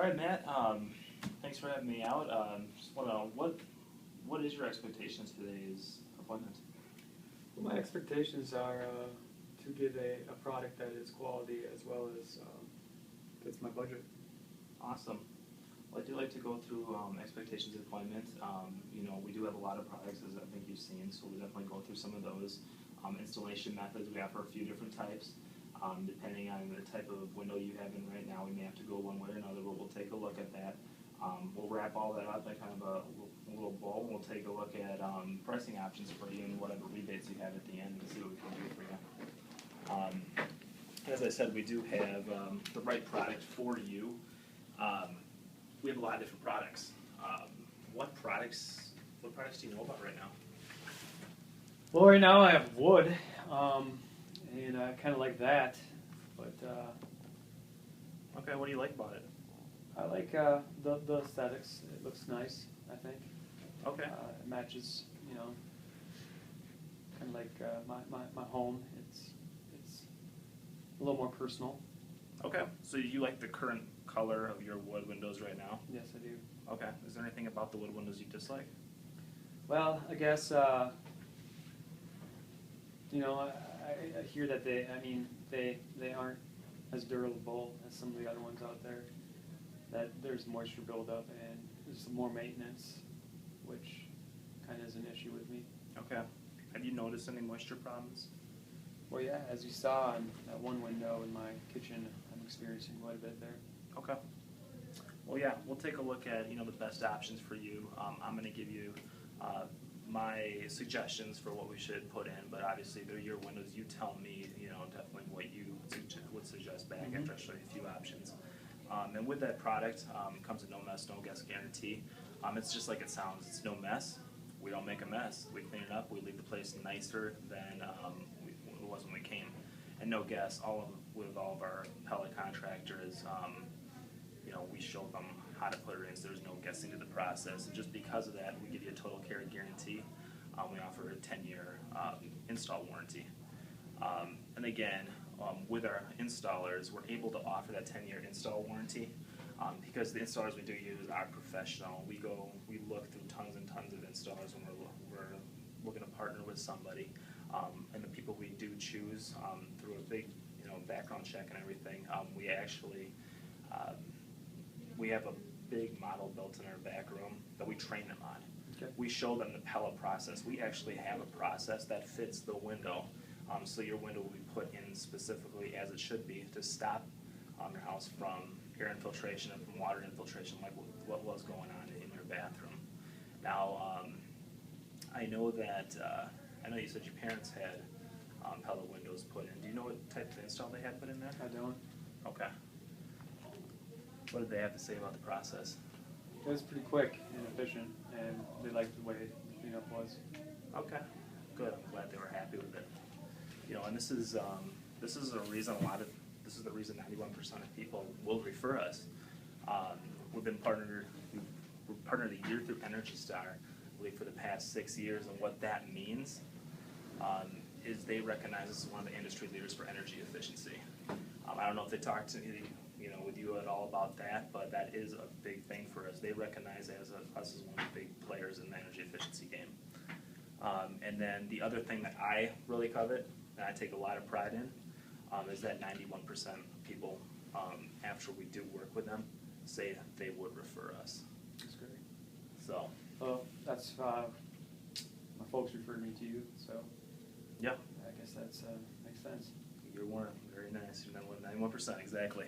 right, Matt. Thanks for having me out. Just want to know what is your expectations for today's appointment? Well, my expectations are to get a product that is quality as well as fits my budget. Awesome. Well, I do like to go through expectations of appointment. We do have a lot of products, as I think you've seen, so we'll definitely go through some of those. Installation methods, we offer a few different types. Depending on the type of window you have in right now, we may have to go one way or another, but we'll take a look at that. We'll wrap all that up in kind of a little bowl, and we'll take a look at pricing options for you and whatever rebates you have at the end and see what we can do for you. As I said, we do have the right product for you. We have a lot of different products. What products do you know about right now? Well, right now I have wood, and I kind of like that, but Okay, what do you like about it? I like the aesthetics. It looks nice, I think. Okay. It matches, kind of like my home. It's a little more personal. Okay, so you like the current color of your wood windows right now? Yes, I do. Okay, is there anything about the wood windows you dislike? Well, I guess I hear that they aren't as durable as some of the other ones out there. That there's moisture buildup and there's some more maintenance, which kind of is an issue with me. Okay. Have you noticed any moisture problems? Well, yeah, as you saw in that one window in my kitchen, I'm experiencing quite a bit there. Okay. Well, yeah, we'll take a look at the best options for you. I'm going to give you my suggestions for what we should put in, but obviously they're your windows. You tell me, definitely what you would suggest back after I show you a few options. And with that product, comes a no mess, no guess guarantee. It's just like it sounds. It's no mess. We don't make a mess. We clean it up. We leave the place nicer than it was when we came. And no guess. With all of our pellet contractors, we show them how to put it in, so there's no guessing to the process. And just because of that, we give you a total care guarantee. We offer a 10-year install warranty. And again, with our installers, we're able to offer that 10-year install warranty because the installers we do use are professional. We look through tons and tons of installers when we're looking to partner with somebody, and the people we do choose through a big background check and everything. We actually we have a big model built in our back room that we train them on. Okay. We show them the pellet process. We actually have a process that fits the window. So your window will be put in specifically as it should be to stop your house from air infiltration and from water infiltration, like what was going on in your bathroom. Now, I know you said your parents had pellet windows put in. Do you know what type of install they had put in there? I don't. Okay. What did they have to say about the process? It was pretty quick and efficient, and they liked the way the cleanup was. Okay, good. I'm glad they were happy with it. And this is the reason 91% of people will refer us. We're partnered a year through Energy Star, I believe, for the past 6 years, and what that means is they recognize us as one of the industry leaders for energy efficiency. I don't know if they talked to with you at all about that, but that is a big thing for us. They recognize us as one of the big players in the energy efficiency game. And then the other thing that I really covet, and I take a lot of pride in, is that 91% of people, after we do work with them, say they would refer us. That's great. So. Well, that's my folks referred me to you, so. Yeah. I guess that's makes sense. You're one. Very nice. You're not 91%, exactly.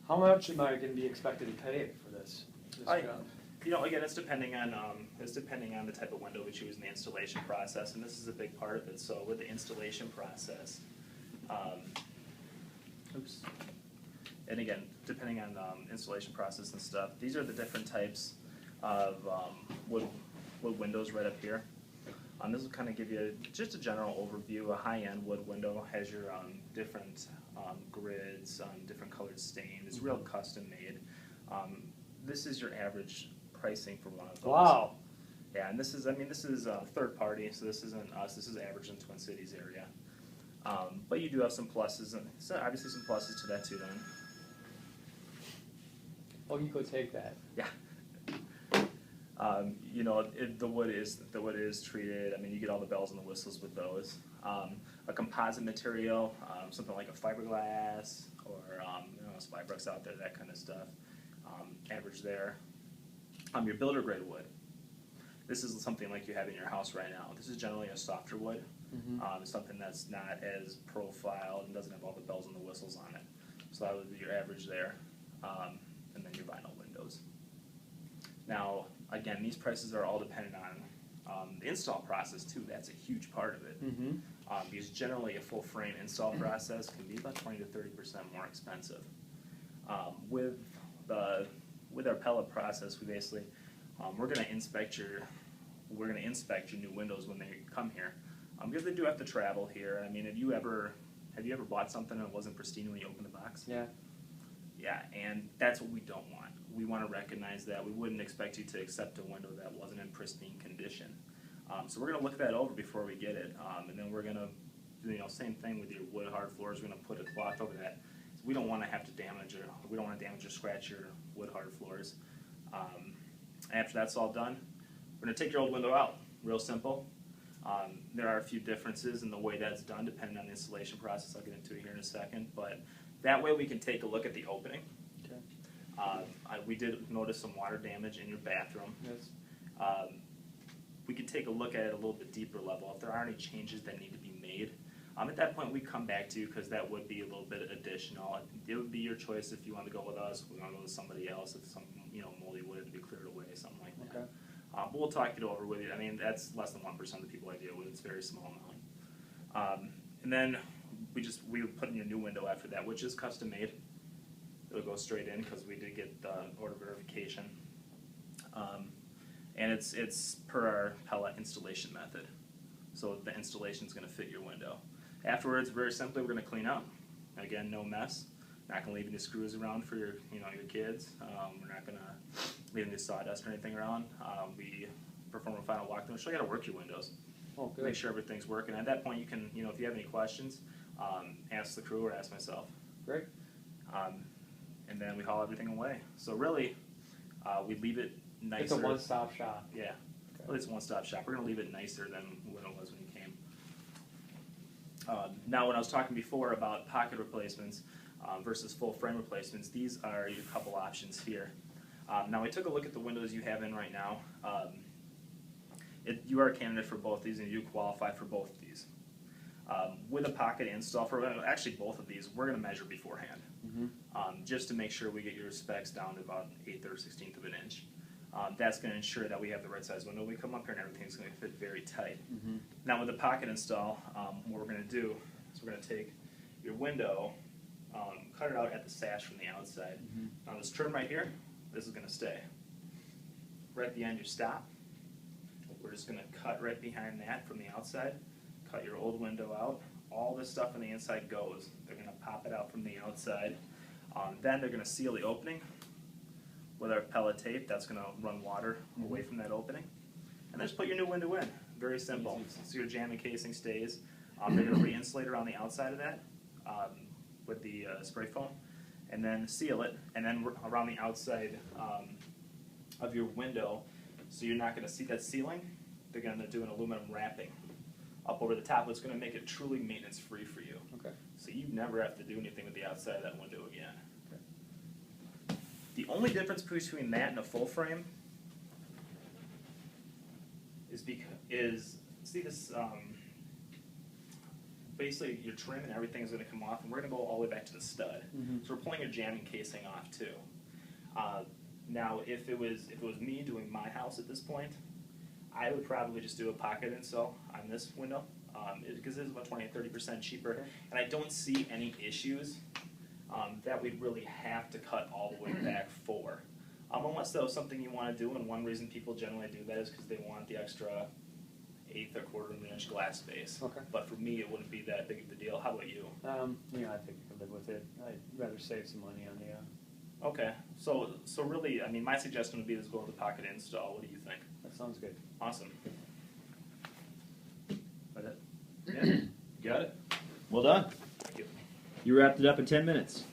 How much am I going to be expected to pay for this job? Again, it's depending on the type of window we choose in the installation process, and this is a big part of it. So with the installation process, and again, depending on installation process and stuff, these are the different types of wood windows right up here. This will kind of give you just a general overview. A high-end wood window has your different grids, different colored stain. It's real custom made. This is your average pricing for one of those. Wow. Yeah, and this is third party, so this isn't us. This is average in Twin Cities area. But you do have some pluses, and so obviously some pluses to that too. Then, Oh, you go take that. yeah. You know, the wood is treated. I mean, you get all the bells and the whistles with those. A composite material, something like a fiberglass or you know, Spybrook's out there, that kind of stuff. Average there. Your builder grade wood. This is something like you have in your house right now. This is generally a softer wood. Something that's not as profiled and doesn't have all the bells and the whistles on it. So that would be your average there. And then your vinyl windows. Now, again, these prices are all dependent on the install process too. That's a huge part of it. Because generally a full frame install process can be about 20 to 30% more expensive. With our pellet process, we basically we're going to inspect your new windows when they come here, because they do have to travel here. I mean, have you ever bought something and it wasn't pristine when you opened the box? Yeah. Yeah, and that's what we don't want. We want to recognize that. We wouldn't expect you to accept a window that wasn't in pristine condition. So we're going to look that over before we get it, and then we're going to, you know, same thing with your wood hard floors. We're going to put a cloth over that. So we don't want to have to damage or scratch your wood hard floors. After that's all done, we're going to take your old window out. Real simple. There are a few differences in the way that's done depending on the installation process. I'll get into it here in a second, but that way we can take a look at the opening. Okay. We did notice some water damage in your bathroom. Yes. We could take a look at it a little bit deeper level. If there are any changes that need to be made, at that point we come back to you, because that would be a little bit additional. It would be your choice if you want to go with us. We want to go with somebody else. If some moldy wood to be cleared away, something like that. Okay. But we'll talk it over with you. I mean, that's less than 1% of the people I deal with. It's a very small amount. And then we would put in your new window after that, which is custom made. It'll go straight in because we did get the order verification. And it's per our pellet installation method. So the installation is going to fit your window. Afterwards, very simply, we're going to clean up. Again, no mess. Not going to leave any screws around for your kids. We're not going to leave any sawdust or anything around. We perform a final walkthrough. Show you how to work your windows. Oh, good. Make sure everything's working. At that point, you can, if you have any questions, ask the crew or ask myself. Great. And then we haul everything away. So really, we leave it nicer. It's a one-stop shop. Yeah. Okay. Really, it's a one-stop shop. We're going to leave it nicer than when it was when you came. Now, when I was talking before about pocket replacements versus full frame replacements, these are your couple options here. Now, we took a look at the windows you have in right now. You are a candidate for both these, and you qualify for both of these. With a pocket install, for actually both of these, we're going to measure beforehand, just to make sure we get your specs down to about 1/8 or 1/16 of an inch. That's going to ensure that we have the right size window. We come up here and everything's going to fit very tight. Now with the pocket install, what we're going to do is we're going to take your window, cut it out at the sash from the outside. Now this trim right here, this is going to stay. Right at the end you stop. We're just going to cut right behind that from the outside, cut your old window out. All this stuff on the inside goes. They're going to pop it out from the outside. Then they're going to seal the opening with our pellet tape. That's going to run water away from that opening. And then just put your new window in. Very simple. So your jamming casing stays. They're going to re-insulate around the outside of that with the spray foam, and then seal it. And then around the outside of your window, so you're not going to see that ceiling, they're going to do an aluminum wrapping up over the top. It's going to make it truly maintenance-free for you. Okay. So you never have to do anything with the outside of that window again. The only difference between that and a full frame is see this, basically your trim and everything is going to come off, and we're going to go all the way back to the stud. So we're pulling your jamming casing off too. Now, if it was me doing my house at this point, I would probably just do a pocket install on this window, because it is about 20 to 30% cheaper, and I don't see any issues that we'd really have to cut all the way back for. Unless that was something you want to do, and one reason people generally do that is because they want the extra 1/8 or 1/4 of an inch glass space. Okay. But for me, it wouldn't be that big of a deal. How about you? I think I could live with it. I'd rather save some money on the. Okay. So really, I mean, my suggestion would be to go with the pocket install. What do you think? That sounds good. Awesome. That it? Yeah. You got it? Well, Well done. Thank you. You wrapped it up in 10 minutes.